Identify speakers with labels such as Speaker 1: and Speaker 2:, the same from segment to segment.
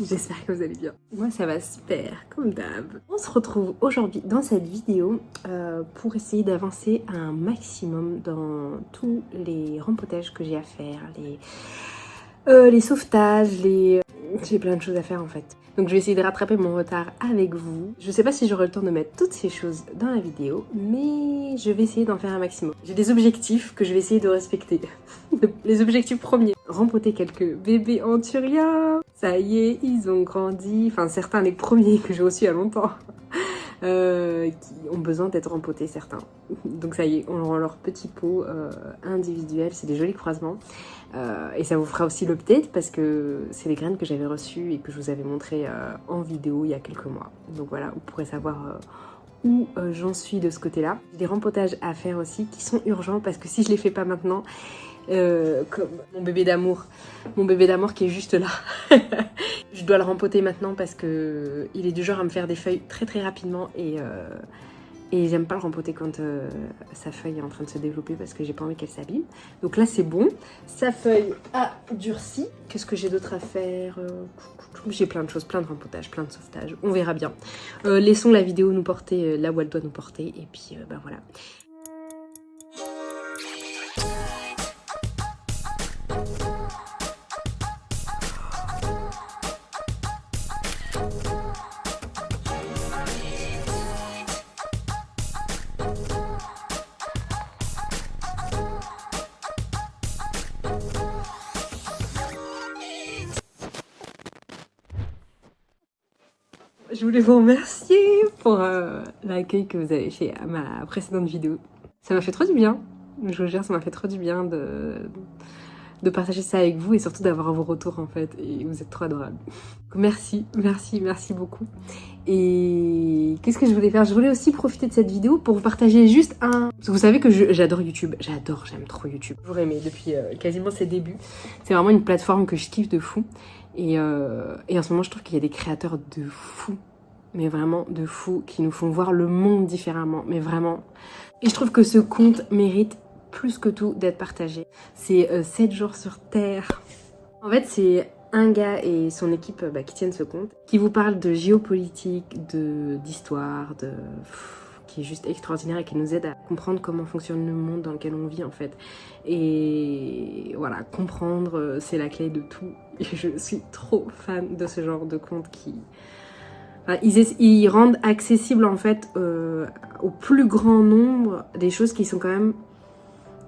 Speaker 1: J'espère que vous allez bien. Moi ça va super, comme d'hab. On se retrouve aujourd'hui dans cette vidéo pour essayer d'avancer un maximum dans tous les rempotages que j'ai à faire, les sauvetages, j'ai plein de choses à faire en fait. Donc je vais essayer de rattraper mon retard avec vous. Je sais pas si j'aurai le temps de mettre toutes ces choses dans la vidéo, mais je vais essayer d'en faire un maximum. J'ai des objectifs que je vais essayer de respecter. Les objectifs premiers. Rempoter quelques bébés anturiens. Ça y est, ils ont grandi. Enfin certains, les premiers que j'ai reçus il y a longtemps. Qui ont besoin d'être rempotés certains. Donc ça y est, on rend leur petit pot individuel. C'est des jolis croisements. Et ça vous fera aussi l'update parce que c'est les graines que j'avais reçues et que je vous avais montré en vidéo il y a quelques mois. Donc voilà, vous pourrez savoir où j'en suis de ce côté-là. J'ai des rempotages à faire aussi qui sont urgents parce que si je les fais pas maintenant, comme mon bébé d'amour qui est juste là, je dois le rempoter maintenant parce que il est du genre à me faire des feuilles très très rapidement et j'aime pas le rempoter quand sa feuille est en train de se développer parce que j'ai pas envie qu'elle s'abîme. Donc là c'est bon, sa feuille a durci. Qu'est-ce que j'ai d'autre à faire? J'ai plein de choses, plein de rempotages, plein de sauvetages, on verra bien. Laissons la vidéo nous porter là où elle doit nous porter et puis ben voilà. Je voulais vous remercier pour l'accueil que vous avez fait à ma précédente vidéo. Ça m'a fait trop du bien. Je vous jure, ça m'a fait trop du bien de partager ça avec vous et surtout d'avoir vos retours en fait. Et vous êtes trop adorables. Merci, merci, merci beaucoup. Et qu'est-ce que je voulais faire? Je voulais aussi profiter de cette vidéo pour vous partager juste un... Parce que vous savez que j'adore YouTube. J'aime trop YouTube. J'ai toujours aimé depuis quasiment ses débuts. C'est vraiment une plateforme que je kiffe de fou. Et en ce moment, je trouve qu'il y a des créateurs de fous, mais vraiment de fous, qui nous font voir le monde différemment, mais vraiment. Et je trouve que ce compte mérite plus que tout d'être partagé. C'est 7 jours sur Terre. En fait, c'est un gars et son équipe qui tiennent ce compte, qui vous parle de géopolitique, d'histoire, qui est juste extraordinaire et qui nous aide à comprendre comment fonctionne le monde dans lequel on vit en fait. Et voilà, comprendre, c'est la clé de tout. Et je suis trop fan de ce genre de compte qui... Enfin, ils rendent accessible en fait au plus grand nombre des choses qui sont quand même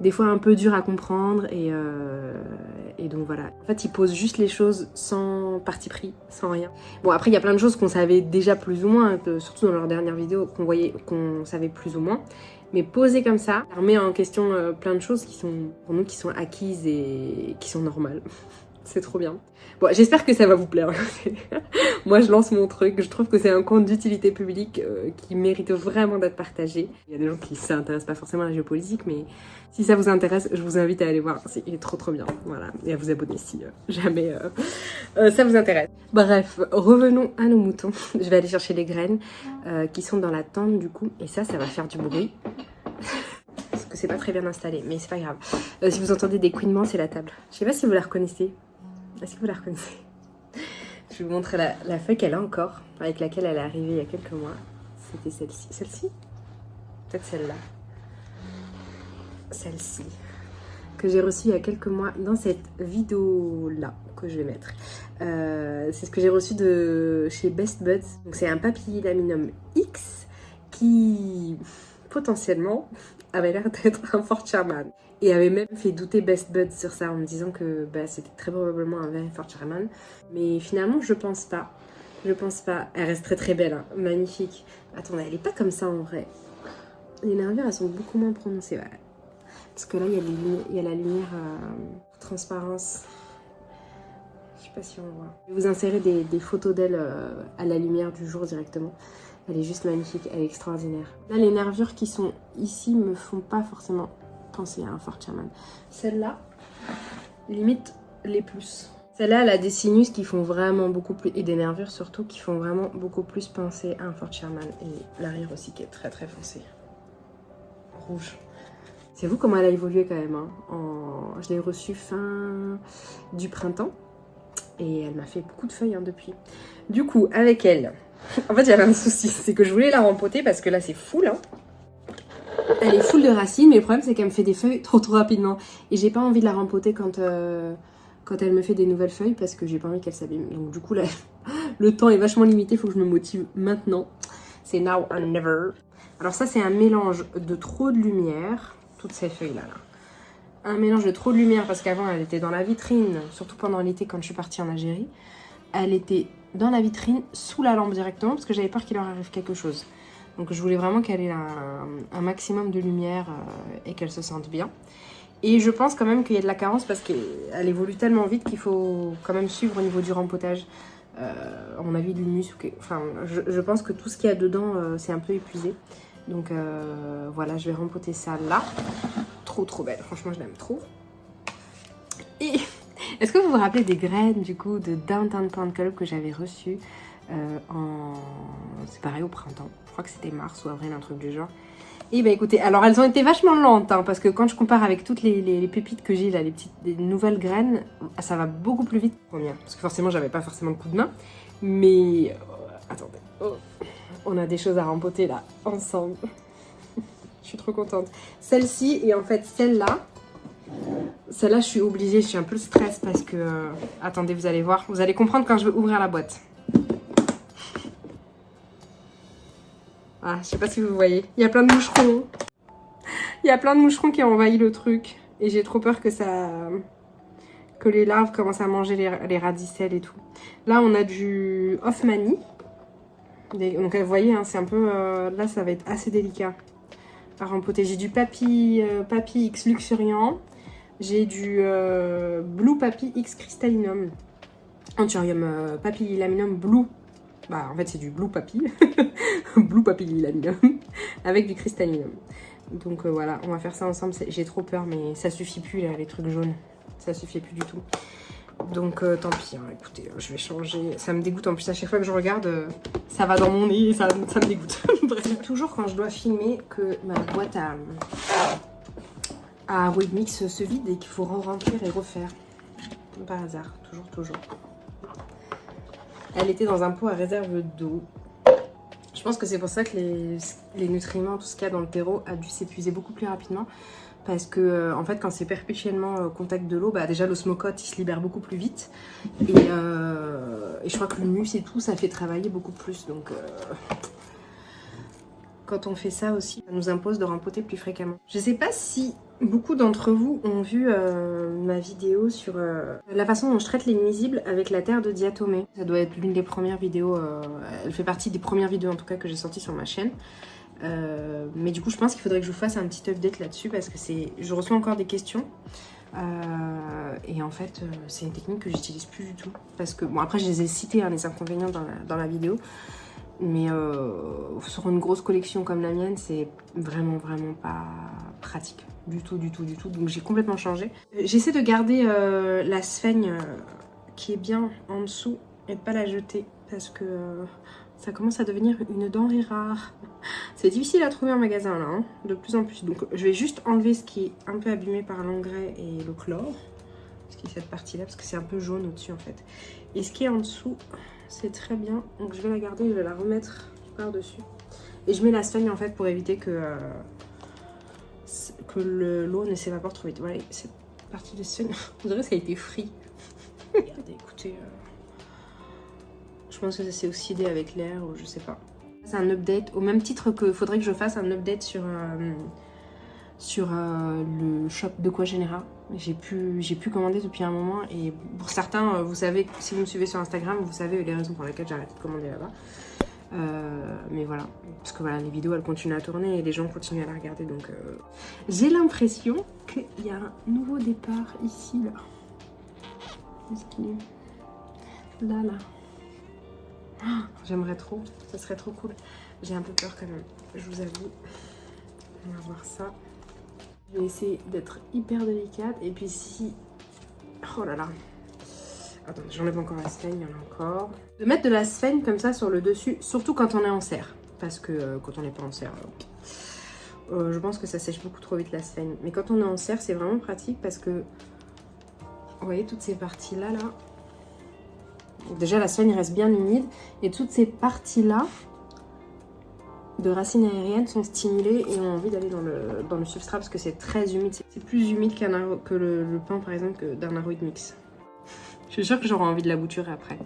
Speaker 1: des fois un peu dures à comprendre et donc voilà. En fait, ils posent juste les choses sans parti pris, sans rien. Bon, après, il y a plein de choses qu'on savait déjà plus ou moins, surtout dans leur dernière vidéo, qu'on savait plus ou moins. Mais poser comme ça remet en question plein de choses qui sont, pour nous, qui sont acquises et qui sont normales. C'est trop bien. Bon, j'espère que ça va vous plaire. Moi, je lance mon truc. Je trouve que c'est un compte d'utilité publique qui mérite vraiment d'être partagé. Il y a des gens qui ne s'intéressent pas forcément à la géopolitique, mais si ça vous intéresse, je vous invite à aller voir. Il est trop trop bien. Voilà. Et à vous abonner si jamais ça vous intéresse. Bref, revenons à nos moutons. Je vais aller chercher les graines qui sont dans la tente du coup. Et ça va faire du bruit. Parce que c'est pas très bien installé, mais c'est pas grave. Si vous entendez des couinements, c'est la table. Je sais pas si vous la reconnaissez. Est-ce que vous la reconnaissez? Je vais vous montrer la feuille qu'elle a encore, avec laquelle elle est arrivée il y a quelques mois. C'était celle-ci. Celle-ci? Peut-être celle-là. Celle-ci. Que j'ai reçue il y a quelques mois dans cette vidéo-là, que je vais mettre. C'est ce que j'ai reçu de chez Best Buds. Donc c'est un papier d'aluminium X qui, potentiellement, avait l'air d'être un Fort Sherman. Et avait même fait douter Best Buds sur ça en me disant que c'était très probablement un vrai Fort Sherman. Mais finalement, je pense pas. Je pense pas. Elle reste très très belle, hein. Magnifique. Attendez, elle est pas comme ça en vrai. Les nervures, elles sont beaucoup moins prononcées. Ouais. Parce que là, il y a la lumière transparence. Je sais pas si on voit. Je vais vous insérer des photos d'elle à la lumière du jour directement. Elle est juste magnifique, elle est extraordinaire. Là, les nervures qui sont ici me font pas forcément penser à un Fort Sherman. Celle-là, limite les plus. Celle-là, elle a des sinus qui font vraiment beaucoup plus, et des nervures surtout, qui font vraiment beaucoup plus penser à un Fort Sherman. Et l'arrière aussi qui est très très foncé. Rouge. C'est vous comment elle a évolué quand même. Hein. Je l'ai reçue fin du printemps. Et elle m'a fait beaucoup de feuilles hein, depuis. Du coup, avec elle, en fait, j'avais un souci. C'est que je voulais la rempoter parce que là, c'est full. Hein. Elle est full de racines, mais le problème, c'est qu'elle me fait des feuilles trop rapidement. Et j'ai pas envie de la rempoter quand elle me fait des nouvelles feuilles parce que j'ai pas envie qu'elle s'abîme. Donc du coup, là, le temps est vachement limité. Il faut que je me motive maintenant. C'est now or never. Alors ça, c'est un mélange de trop de lumière. Toutes ces feuilles-là. Là. Un mélange de trop de lumière parce qu'avant elle était dans la vitrine, surtout pendant l'été quand je suis partie en Algérie. Elle était dans la vitrine sous la lampe directement parce que j'avais peur qu'il leur arrive quelque chose. Donc je voulais vraiment qu'elle ait un maximum de lumière et qu'elle se sente bien. Et je pense quand même qu'il y a de la carence parce qu'elle évolue tellement vite qu'il faut quand même suivre au niveau du rempotage. À mon avis, l'humus, enfin je pense que tout ce qu'il y a dedans c'est un peu épuisé. Donc voilà, je vais rempoter ça là. Trop belle, franchement je l'aime trop. Et est-ce que vous vous rappelez des graines du coup de Downtown Plant Club que j'avais reçues c'est pareil au printemps, je crois que c'était mars ou avril, un truc du genre. Et bah écoutez, alors elles ont été vachement lentes hein, parce que quand je compare avec toutes les pépites que j'ai là, les nouvelles graines, ça va beaucoup plus vite pour moi. Parce que forcément j'avais pas forcément le coup de main, mais attendez, on a des choses à rempoter là ensemble. Je suis trop contente. Celle-ci et en fait celle-là, je suis obligée, je suis un peu stress parce que... attendez, vous allez voir, vous allez comprendre quand je vais ouvrir la boîte. Ah, je sais pas si vous voyez, il y a plein de moucherons. Il y a plein de moucherons qui ont envahi le truc. Et j'ai trop peur que les larves commencent à manger les radicelles et tout. Là, on a du Hoffmanni. Donc vous voyez, hein, c'est un peu... là, ça va être assez délicat. À rempoter. J'ai du Papy X Luxuriant. J'ai du Blue Papy X Crystallinum. Anthurium Papy Laminum Blue. Bah en fait c'est du Blue Papy. Blue Papy Laminum. Avec du Crystallinum. Donc voilà, on va faire ça ensemble. J'ai trop peur mais ça suffit plus là, les trucs jaunes. Ça suffit plus du tout. Donc tant pis, hein, écoutez, je vais changer. Ça me dégoûte en plus, à chaque fois que je regarde, ça va dans mon nez, ça me dégoûte. Bref. Toujours quand je dois filmer que ma boîte à Weedmix se vide et qu'il faut remplir et refaire. Par hasard, toujours. Elle était dans un pot à réserve d'eau. Je pense que c'est pour ça que les nutriments, tout ce qu'il y a dans le terreau a dû s'épuiser beaucoup plus rapidement. Parce que en fait quand c'est perpétuellement au contact de l'eau, bah déjà l'osmocote il se libère beaucoup plus vite. Et je crois que l'humus et tout ça fait travailler beaucoup plus. Donc quand on fait ça aussi, ça nous impose de rempoter plus fréquemment. Je sais pas si beaucoup d'entre vous ont vu ma vidéo sur la façon dont je traite les nuisibles avec la terre de diatomée. Ça doit être l'une des premières vidéos, elle fait partie des premières vidéos en tout cas que j'ai sorties sur ma chaîne. Mais du coup je pense qu'il faudrait que je vous fasse un petit update là-dessus parce que je reçois encore des questions et en fait c'est une technique que j'utilise plus du tout parce que bon après je les ai cités hein, les inconvénients dans la vidéo mais sur une grosse collection comme la mienne c'est vraiment pas pratique du tout donc j'ai complètement changé. J'essaie de garder la sphaigne qui est bien en dessous et de pas la jeter parce que ça commence à devenir une denrée rare. C'est difficile à trouver en magasin là, hein, de plus en plus. Donc je vais juste enlever ce qui est un peu abîmé par l'engrais et le chlore. Ce qui est cette partie là, parce que c'est un peu jaune au-dessus en fait. Et ce qui est en dessous, c'est très bien. Donc je vais la garder, je vais la remettre par-dessus. Et je mets la sphaigne en fait pour éviter que l'eau ne s'évapore trop vite. Voilà, cette partie de sphaigne, on dirait que ça a été frit. Regardez, écoutez... je pense que ça s'est oxydé avec l'air ou je sais pas. C'est un update au même titre que faudrait que je fasse un update sur le shop d'Equagenera. J'ai pu commander depuis un moment et pour certains, vous savez, si vous me suivez sur Instagram, vous savez les raisons pour lesquelles j'ai arrêté de commander là-bas. Mais voilà, parce que voilà, les vidéos elles continuent à tourner et les gens continuent à la regarder donc j'ai l'impression qu'il y a un nouveau départ ici là. Est-ce qu'il est là? J'aimerais trop, ça serait trop cool. J'ai un peu peur quand même, je vous avoue. On va voir ça. Je vais essayer d'être hyper délicate. Et puis si... oh là là. Attends, j'enlève encore la sphaigne, il y en a encore. De mettre de la sphaigne comme ça sur le dessus, surtout quand on est en serre. Parce que quand on n'est pas en serre, je pense que ça sèche beaucoup trop vite la sphaigne. Mais quand on est en serre, c'est vraiment pratique parce que... vous voyez toutes ces parties-là, là, Donc déjà la soigne reste bien humide et toutes ces parties-là de racines aériennes sont stimulées et ont envie d'aller dans le substrat parce que c'est très humide. C'est plus humide que le pain par exemple que d'un Aroid Mix. Je suis sûre que j'aurai envie de la bouturer après.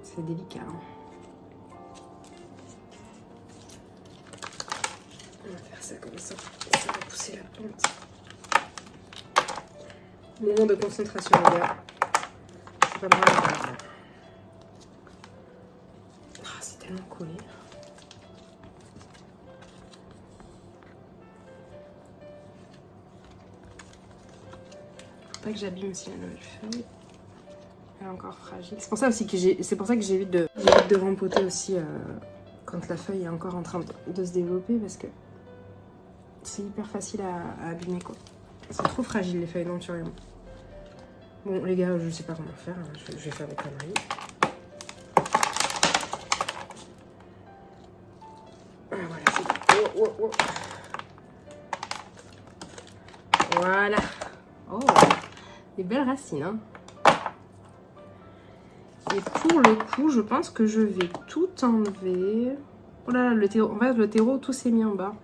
Speaker 1: C'est délicat. Hein. On va faire ça comme ça. Ça va pousser la plante. Moment de concentration les gars. C'est pas mal. Ah, c'est tellement collé. Faut pas que j'abîme aussi la nouvelle feuille. Elle est encore fragile. C'est pour ça aussi que j'évite de rempoter aussi quand la feuille est encore en train de se développer parce que c'est hyper facile à abîmer quoi. C'est trop fragile les feuilles d'anthurium. Bon les gars, je sais pas comment faire, je vais faire des conneries. Ah, voilà, c'est bon. Oh. Voilà. Oh, des belles racines hein. Et pour le coup, je pense que je vais tout enlever. Oh là là, le terreau, en fait, le terreau, tout s'est mis en bas.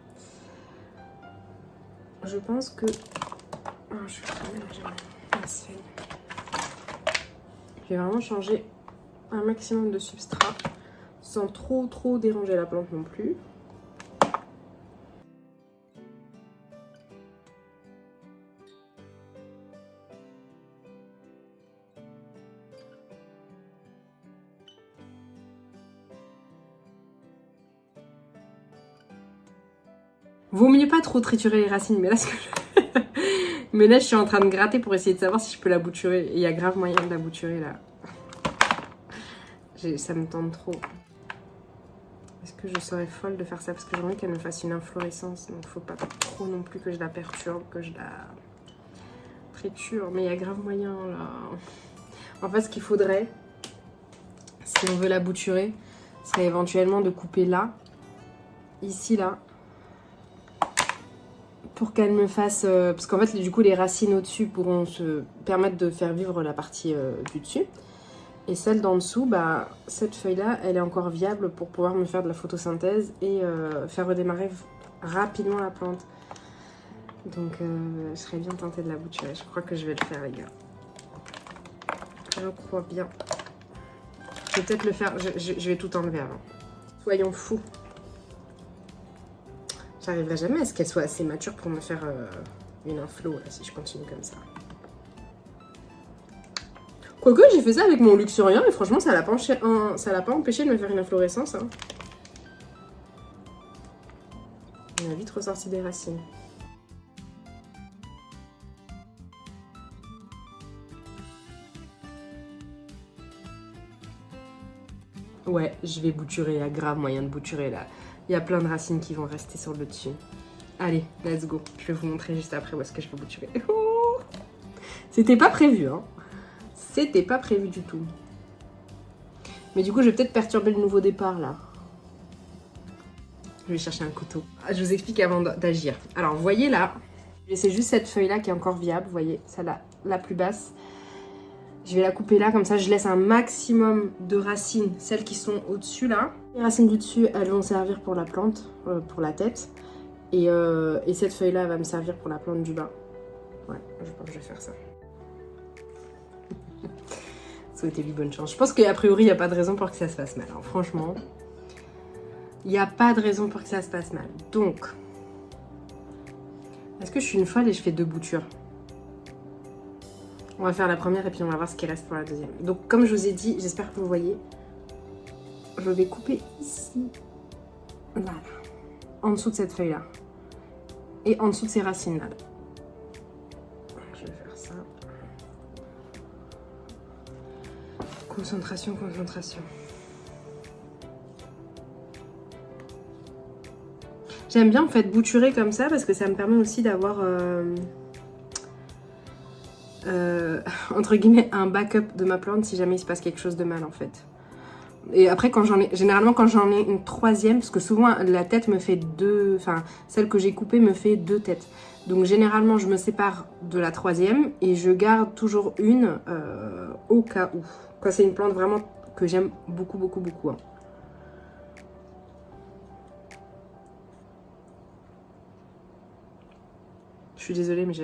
Speaker 1: Je pense que... Oh, je vais mélanger ma sphère. Je vais vraiment changer un maximum de substrat sans trop déranger la plante non plus. Vaut mieux pas trop triturer les racines, mais là, mais là je suis en train de gratter pour essayer de savoir si je peux la bouturer. Il y a grave moyen de la bouturer là. Ça me tente trop. Est-ce que je serais folle de faire ça? Parce que j'ai envie qu'elle me fasse une inflorescence. Donc faut pas trop non plus que je la perturbe, que je la triture. Mais il y a grave moyen là. En fait, ce qu'il faudrait, si on veut la bouturer, serait éventuellement de couper là, ici là. Pour qu'elle me fasse... parce qu'en fait, du coup, les racines au-dessus pourront se permettre de faire vivre la partie du dessus. Et celle d'en dessous, bah, cette feuille-là, elle est encore viable pour pouvoir me faire de la photosynthèse et faire redémarrer rapidement la plante. Donc, je serais bien tentée de la bouturer. Je crois que je vais le faire, les gars. Je crois bien. Je vais peut-être le faire... Je vais tout enlever avant. Soyons fous. J'arriverai jamais à ce qu'elle soit assez mature pour me faire une inflo, là, si je continue comme ça. Quoique, j'ai fait ça avec mon luxuriant et franchement, ça l'a pas empêché de me faire une inflorescence. Hein. On a vite ressorti des racines. Ouais, je vais bouturer, il y a grave moyen de bouturer là. Il y a plein de racines qui vont rester sur le dessus. Allez, let's go. Je vais vous montrer juste après où est-ce que je vais bouturer. C'était pas prévu, hein. C'était pas prévu du tout. Mais du coup, je vais peut-être perturber le nouveau départ, là. Je vais chercher un couteau. Je vous explique avant d'agir. Alors, vous voyez là, c'est juste cette feuille-là qui est encore viable. Vous voyez, celle-là, la plus basse. Je vais la couper là, comme ça je laisse un maximum de racines, celles qui sont au-dessus là. Les racines du dessus, elles vont servir pour la plante, pour la tête. Et cette feuille-là va me servir pour la plante du bas. Ouais, je pense que je vais faire ça. Souhaitez-lui bonne chance. Je pense qu'a priori, il n'y a pas de raison pour que ça se passe mal. Alors, franchement, il n'y a pas de raison pour que ça se passe mal. Donc, est-ce que je suis une folle et je fais 2 boutures? On va faire la première et puis on va voir ce qui reste pour la deuxième. Donc comme je vous ai dit, j'espère que vous voyez, je vais couper ici, là, en dessous de cette feuille-là. Et en dessous de ces racines-là. Je vais faire ça. Concentration, concentration. J'aime bien en fait bouturer comme ça parce que ça me permet aussi d'avoir... entre guillemets un backup de ma plante si jamais il se passe quelque chose de mal en fait. Et après, généralement quand j'en ai une troisième, parce que souvent la tête me fait deux, enfin celle que j'ai coupée me fait deux têtes. Donc généralement je me sépare de la troisième et je garde toujours une au cas où. Quand c'est une plante vraiment que j'aime beaucoup, beaucoup, beaucoup. Hein. Je suis désolée, mais je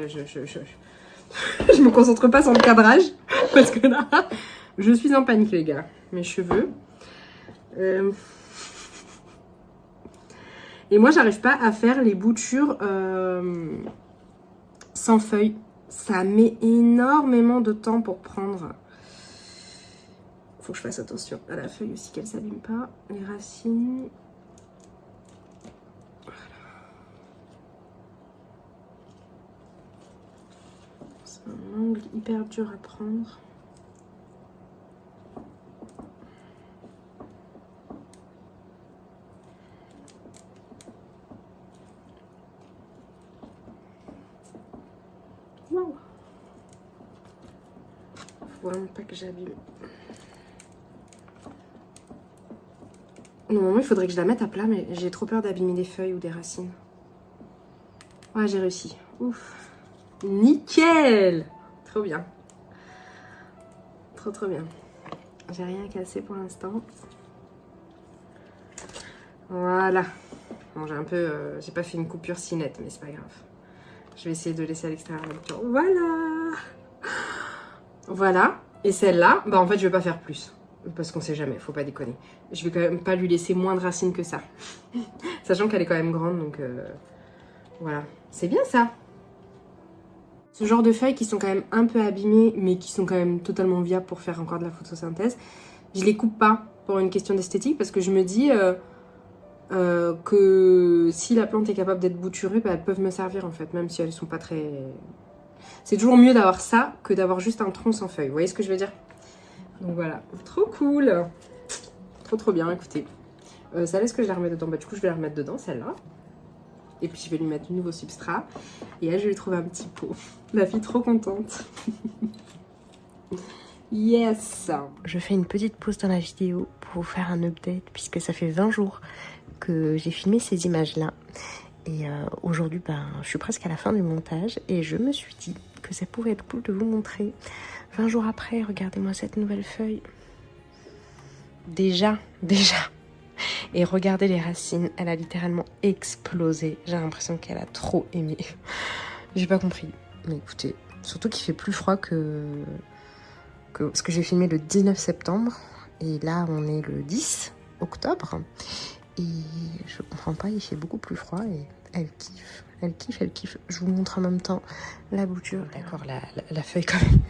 Speaker 1: me concentre pas sur le cadrage. Parce que là, je suis en panique, les gars. Mes cheveux. Et moi, j'arrive pas à faire les boutures sans feuilles. Ça met énormément de temps pour prendre. Faut que je fasse attention à la feuille aussi, qu'elle s'abîme pas. Les racines. C'est un angle hyper dur à prendre. Wow. Faut vraiment pas que j'abîme. Normalement, il faudrait que je la mette à plat, mais j'ai trop peur d'abîmer des feuilles ou des racines. Ouais, j'ai réussi. Ouf. Nickel! Trop bien. Trop, trop bien. J'ai rien cassé pour l'instant. Voilà. Bon, j'ai un peu... j'ai pas fait une coupure si nette, mais c'est pas grave. Je vais essayer de laisser à l'extérieur la lecture. Voilà! Voilà. Et celle-là, bah en fait, je vais pas faire plus. Parce qu'on sait jamais, faut pas déconner. Je vais quand même pas lui laisser moins de racines que ça. Sachant qu'elle est quand même grande, donc voilà. C'est bien ça. Ce genre de feuilles qui sont quand même un peu abîmées, mais qui sont quand même totalement viables pour faire encore de la photosynthèse. Je les coupe pas pour une question d'esthétique, parce que je me dis que si la plante est capable d'être bouturée, bah, elles peuvent me servir en fait, même si elles sont pas très... C'est toujours mieux d'avoir ça que d'avoir juste un tronc sans feuilles. Vous voyez ce que je veux dire? Donc voilà, trop cool. Trop trop bien, écoutez. Ça laisse que je la remette dedans. Bah du coup je vais la remettre dedans, celle-là. Et puis je vais lui mettre du nouveau substrat. Et là je vais lui trouver un petit pot. La fille trop contente. Yes. Je fais une petite pause dans la vidéo pour vous faire un update, puisque ça fait 20 jours que j'ai filmé ces images-là. Et aujourd'hui, ben, je suis presque à la fin du montage. Et je me suis dit que ça pourrait être cool de vous montrer. 20 jours après, regardez-moi cette nouvelle feuille. Déjà. Et regardez les racines, elle a littéralement explosé. J'ai l'impression qu'elle a trop aimé. J'ai pas compris. Mais écoutez, surtout qu'il fait plus froid que... Parce que j'ai filmé le 19 septembre. Et là, on est le 10 octobre. Et je comprends pas, il fait beaucoup plus froid et elle kiffe. Elle kiffe. Je vous montre en même temps la bouture. D'accord, la feuille quand même.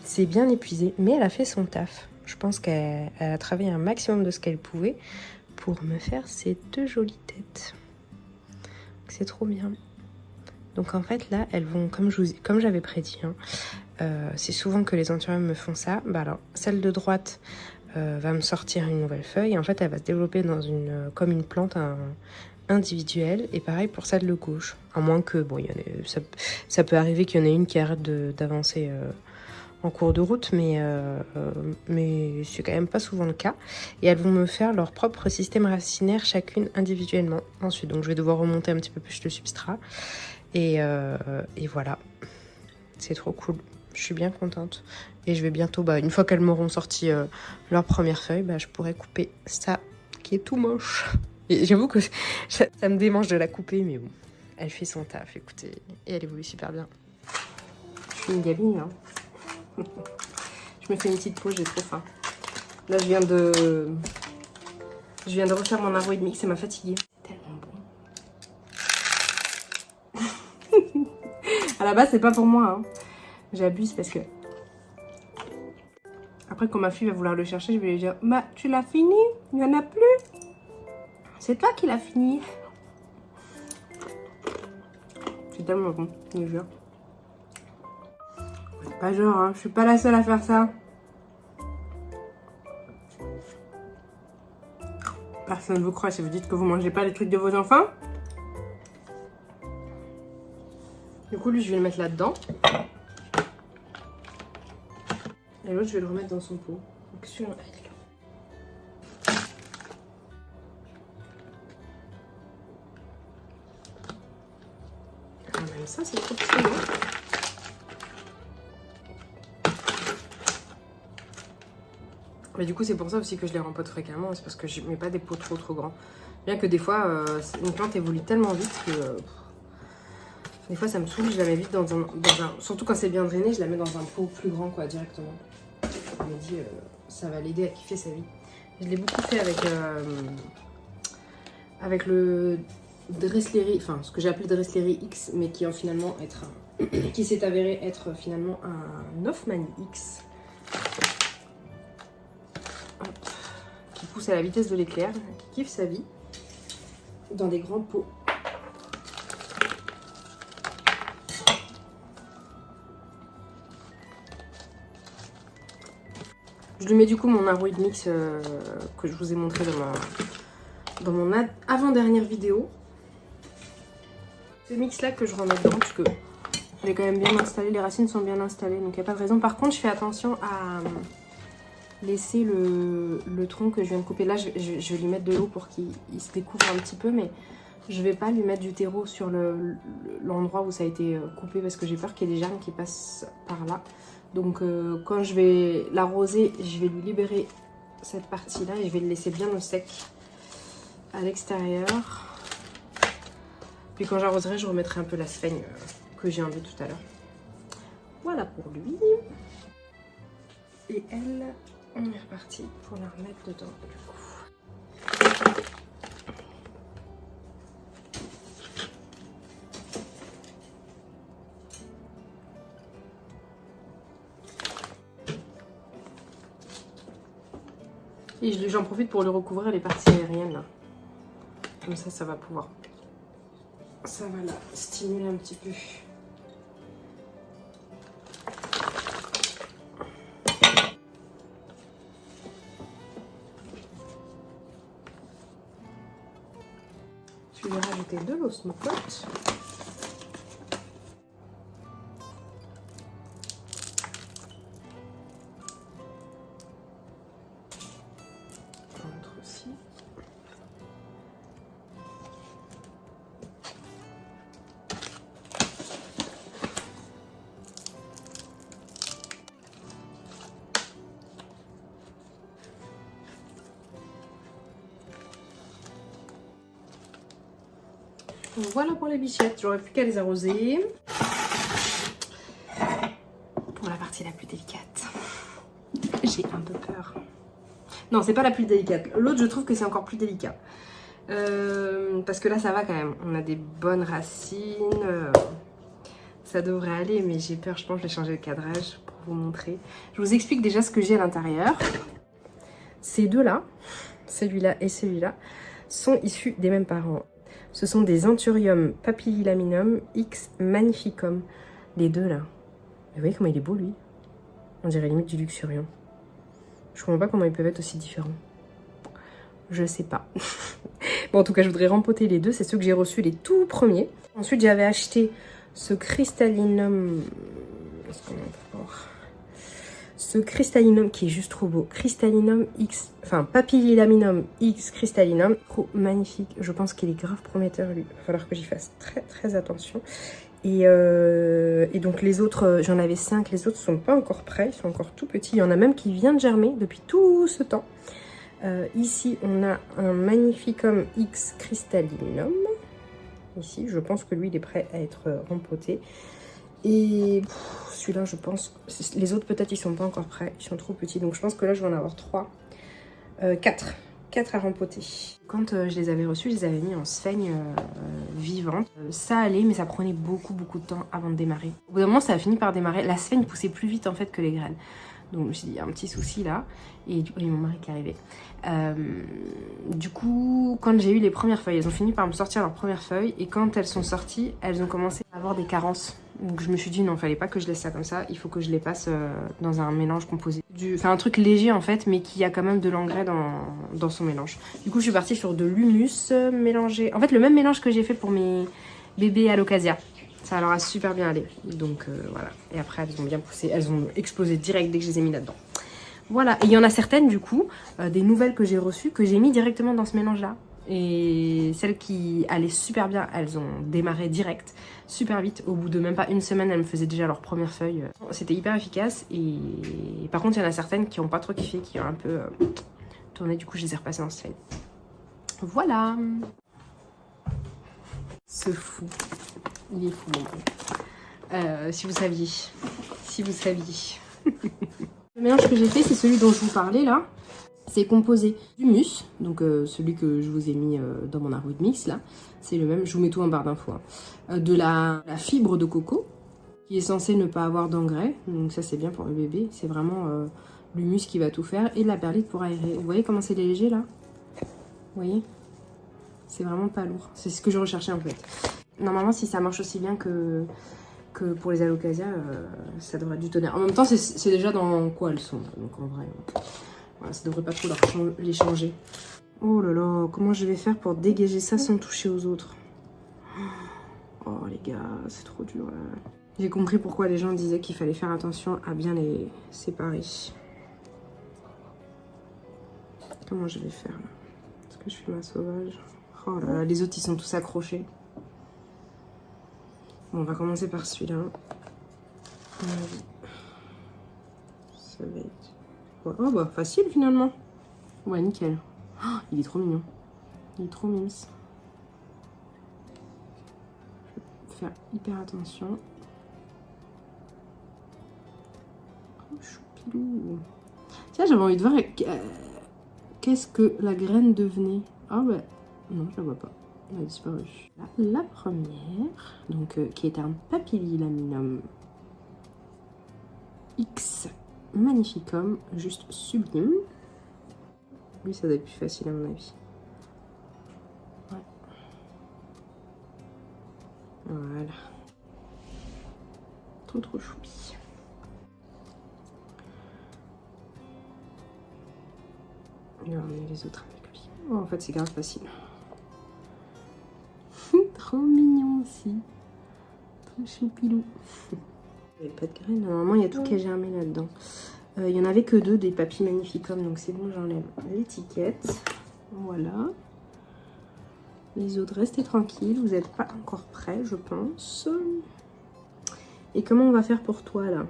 Speaker 1: C'est bien épuisé, mais elle a fait son taf. Je pense qu'elle a travaillé un maximum de ce qu'elle pouvait pour me faire ces deux jolies têtes. C'est trop bien. Donc en fait là, elles vont, comme j'avais prédit, hein, c'est souvent que les anthuriums me font ça. Bah alors, celle de droite va me sortir une nouvelle feuille. Et en fait, elle va se développer dans comme une plante individuelle. Et pareil pour celle de gauche. À moins que, bon, ça peut arriver qu'il y en ait une qui arrête d'avancer en cours de route, mais c'est quand même pas souvent le cas. Et elles vont me faire leur propre système racinaire, chacune individuellement. Ensuite, donc je vais devoir remonter un petit peu plus le substrat. Et voilà. C'est trop cool. Je suis bien contente. Et je vais bientôt, bah, une fois qu'elles m'auront sorti leur première feuille, bah, je pourrai couper ça qui est tout moche. Et j'avoue que ça me démange de la couper, mais bon, elle fait son taf, écoutez. Et elle évolue super bien. Je suis une gamine, hein. Je me fais une petite pause, j'ai trop faim. Là, je viens de refaire mon arroz et demi, ça m'a fatiguée. C'est tellement bon. À la base, c'est pas pour moi, hein. J'abuse parce que... Après, quand ma fille va vouloir le chercher, je vais lui dire « Bah, tu l'as fini? Il n'y en a plus? C'est toi qui l'as fini. » C'est tellement bon, je jure. Pas genre, hein, je suis pas la seule à faire ça. Personne ne vous croit si vous dites que vous mangez pas les trucs de vos enfants. Du coup, lui, je vais le mettre là-dedans. Et l'autre, je vais le remettre dans son pot. Donc, sur un... ça, c'est trop petit, non? Mais du coup, c'est pour ça aussi que je les rempote fréquemment. C'est parce que je mets pas des pots trop grands. Bien que des fois, une plante évolue tellement vite que... des fois, ça me saoule. Je la mets vite dans un... Surtout quand c'est bien drainé, je la mets dans un pot plus grand, quoi, directement. Je me dis, ça va l'aider à kiffer sa vie. Je l'ai beaucoup fait avec le Dressleri, enfin, ce que j'ai appelé Dressleri X, mais qui finalement qui s'est avéré être finalement un Hoffmann X. Qui pousse à la vitesse de l'éclair, qui kiffe sa vie dans des grands pots. Je lui mets du coup mon Aroid Mix que je vous ai montré dans mon avant-dernière vidéo. Ce mix là que je remets dedans parce que elle est quand même bien installée, les racines sont bien installées, donc il n'y a pas de raison. Par contre, je fais attention à laisser le tronc que je viens de couper. Là, je vais lui mettre de l'eau pour qu'il se découvre un petit peu, mais je vais pas lui mettre du terreau sur l'endroit où ça a été coupé parce que j'ai peur qu'il y ait des germes qui passent par là. Donc quand je vais l'arroser, je vais lui libérer cette partie-là et je vais le laisser bien au sec à l'extérieur. Puis quand j'arroserai, je remettrai un peu la sphaigne que j'ai enlevée tout à l'heure. Voilà pour lui. Et elle, on est reparti pour la remettre dedans du coup. Et j'en profite pour lui recouvrir les parties aériennes là. Comme ça va pouvoir. Ça va la stimuler un petit peu. Je vais rajouter de l'osmocote. Aussi. Donc voilà pour les bichettes, j'aurais plus qu'à les arroser. Pour la partie la plus délicate, j'ai un peu peur. Non, c'est pas la plus délicate. L'autre, je trouve que c'est encore plus délicat. Parce que là, ça va quand même. On a des bonnes racines. Ça devrait aller, mais j'ai peur. Je pense que je vais changer le cadrage pour vous montrer. Je vous explique déjà ce que j'ai à l'intérieur. Ces deux-là, celui-là et celui-là, sont issus des mêmes parents. Ce sont des Anthurium papillilaminum X magnificum. Les deux, là. Vous voyez comment il est beau, lui? On dirait limite du luxurion. Je comprends pas comment ils peuvent être aussi différents. Je sais pas. Bon, en tout cas, je voudrais rempoter les deux. C'est ceux que j'ai reçus, les tout premiers. Ensuite, j'avais acheté ce Crystallinum. Est-ce qu'on en peut voir? Ce Crystallinum qui est juste trop beau. Crystallinum X. Enfin, Papillilaminum X Crystallinum. Trop magnifique. Je pense qu'il est grave prometteur, lui. Il va falloir que j'y fasse très attention. Et donc les autres, j'en avais 5, les autres sont pas encore prêts, ils sont encore tout petits. Il y en a même qui vient de germer depuis tout ce temps. Ici, on a un Magnificum X Crystallinum. Ici, je pense que lui, il est prêt à être rempoté. Et celui-là, je pense... Les autres, peut-être, ils sont pas encore prêts, ils sont trop petits. Donc je pense que là, je vais en avoir 4 à rempoter. Quand je les avais reçus, je les avais mis en sphaigne vivante. Ça allait, mais ça prenait beaucoup de temps avant de démarrer. Au bout d'un moment, ça a fini par démarrer. La sphaigne poussait plus vite en fait que les graines. Donc je me suis dit, il y a un petit souci là. Et du coup, il y a mon mari qui est arrivé. Du coup, quand j'ai eu les premières feuilles, elles ont fini par me sortir leurs premières feuilles. Et quand elles sont sorties, elles ont commencé à avoir des carences. Donc je me suis dit, non, fallait pas que je laisse ça comme ça. Il faut que je les passe dans un mélange composé. Enfin, un truc léger en fait, mais qui a quand même de l'engrais dans son mélange. Du coup, je suis partie sur de l'humus mélangé. En fait, le même mélange que j'ai fait pour mes bébés Alocasia. Ça leur a super bien allé. Donc voilà. Et après, elles ont bien poussé. Elles ont explosé direct dès que je les ai mis là-dedans. Voilà. Et il y en a certaines, du coup, des nouvelles que j'ai reçues, que j'ai mis directement dans ce mélange-là. Et celles qui allaient super bien, elles ont démarré direct, super vite. Au bout de même pas une semaine, elles me faisaient déjà leur première feuille. C'était hyper efficace. Et par contre, il y en a certaines qui n'ont pas trop kiffé, qui ont un peu tourné. Du coup, je les ai repassées en slide. Voilà. Ce fou. Il est fou, mon Dieu. Si vous saviez. Si vous saviez. Le mélange que j'ai fait, c'est celui dont je vous parlais là. C'est composé d'humus, donc celui que je vous ai mis dans mon arbre mix là. C'est le même, je vous mets tout en barre d'infos. Hein. De la fibre de coco, qui est censée ne pas avoir d'engrais. Donc ça c'est bien pour le bébé. C'est vraiment l'humus qui va tout faire. Et de la perlite pour aérer. Vous voyez comment c'est léger là? Vous voyez? C'est vraiment pas lourd. C'est ce que je recherchais en fait. Normalement si ça marche aussi bien que pour les alocasia, ça devrait du tonnerre. En même temps c'est déjà dans quoi elles sont. Donc en vrai... Voilà, ça devrait pas trop les changer. Oh là là, comment je vais faire pour dégager ça sans toucher aux autres? Oh les gars, c'est trop dur là. J'ai compris pourquoi les gens disaient qu'il fallait faire attention à bien les séparer. Comment je vais faire là? Est-ce que je fais ma sauvage? Oh là là, les autres ils sont tous accrochés. Bon, on va commencer par celui-là. Ça va être... Oh bah facile finalement. Ouais nickel. Oh, il est trop mignon. Il est trop mimes. Je vais faire hyper attention. Oh choupilou. Tiens j'avais envie de voir qu'est-ce que la graine devenait. Ah bah non je la vois pas. Elle a disparu. La première, donc qui est un papillilaminum X. Magnificum, juste sublime. Lui, ça doit être plus facile à mon avis. Ouais. Voilà. Trop choupi. Et là, on met les autres avec lui. Oh, en fait, c'est grave facile. Trop mignon aussi. Trop choupilou. Il n'y avait pas de graines. Normalement, il y a tout qui a germé là-dedans. Il n'y en avait que 2 des papilles magnificum, donc c'est bon, j'enlève l'étiquette. Voilà. Les autres, restez tranquilles, vous n'êtes pas encore prêts, je pense. Et comment on va faire pour toi, là?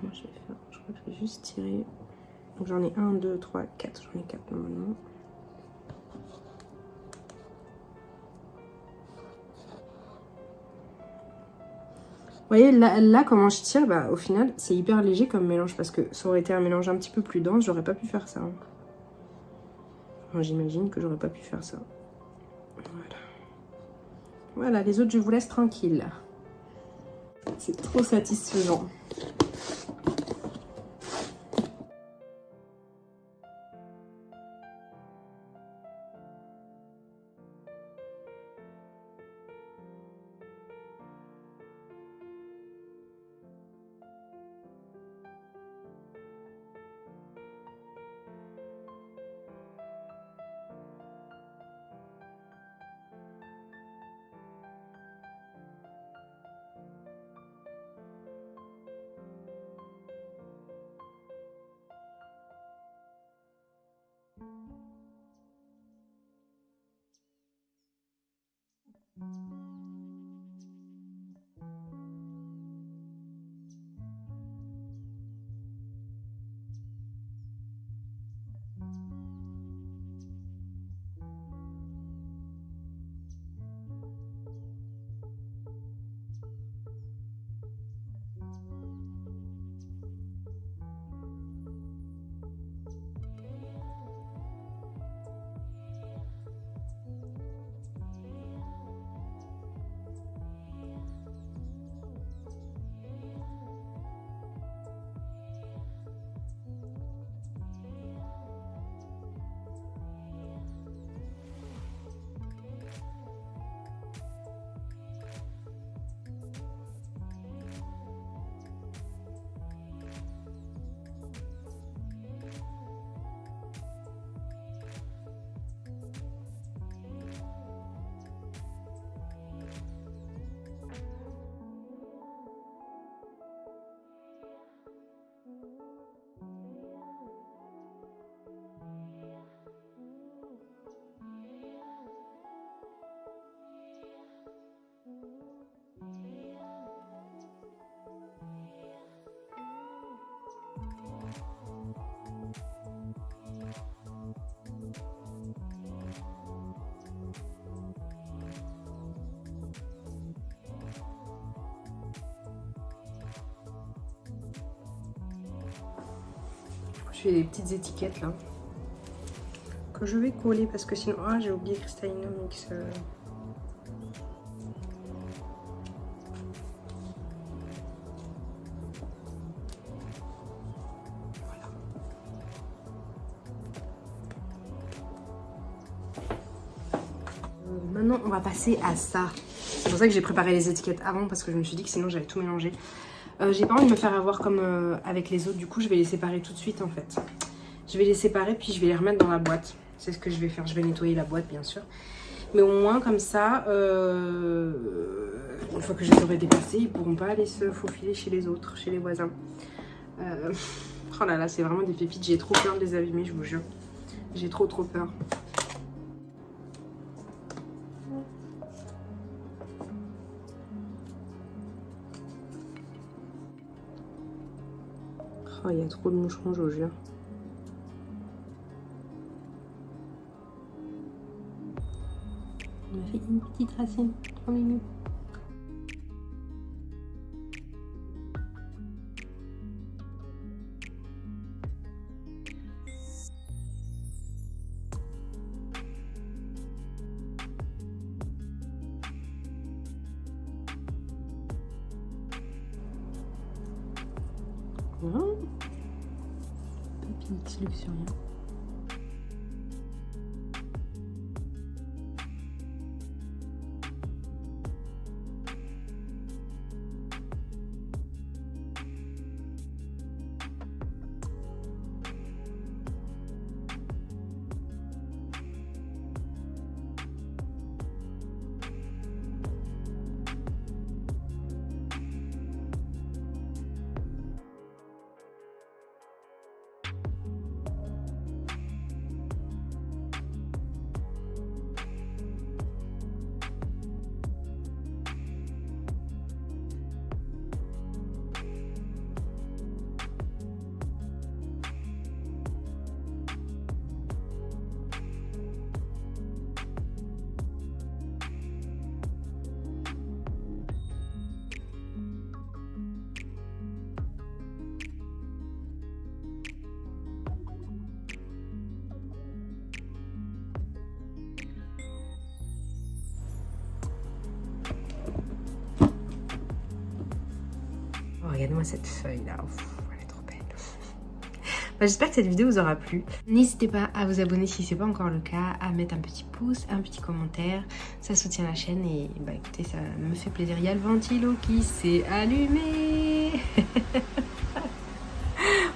Speaker 1: Comment je vais faire? Je crois que je vais juste tirer. Donc j'en ai 1, 2, 3, 4. J'en ai 4 normalement. Vous voyez, là comment je tire, bah, au final, c'est hyper léger comme mélange. Parce que ça aurait été un mélange un petit peu plus dense, j'aurais pas pu faire ça. Hein. Enfin, j'imagine que j'aurais pas pu faire ça. Voilà. Voilà, les autres, je vous laisse tranquille. C'est trop satisfaisant. au-dessus, il y a des petites étiquettes là. Que je vais coller parce que sinon... Ah, j'ai oublié Crystallinomics. Maintenant, on va passer à ça. C'est pour ça que j'ai préparé les étiquettes avant parce que je me suis dit que sinon j'allais tout mélanger. J'ai pas envie de me faire avoir comme avec les autres. Du coup, je vais les séparer tout de suite en fait. Je vais les séparer puis je vais les remettre dans la boîte. C'est ce que je vais faire. Je vais nettoyer la boîte bien sûr. Mais au moins comme ça, une fois que je les aurai dépassés, ils pourront pas aller se faufiler chez les autres, chez les voisins. Oh là là, c'est vraiment des pépites. J'ai trop peur de les abîmer, je vous jure. J'ai trop peur. Oh, il y a trop de moucherons, je vous jure. On a fait une petite racine, trop mignon. Voilà. Pépite luxuriant. Oh, regardez-moi cette feuille là, ouf, elle est trop belle. J'espère que cette vidéo vous aura plu. N'hésitez pas à vous abonner si ce n'est pas encore le cas, à mettre un petit pouce, un petit commentaire, ça soutient la chaîne et bah écoutez, ça me fait plaisir. Il y a le ventilo qui s'est allumé.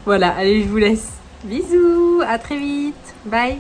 Speaker 1: Voilà, allez, je vous laisse. Bisous, à très vite, bye.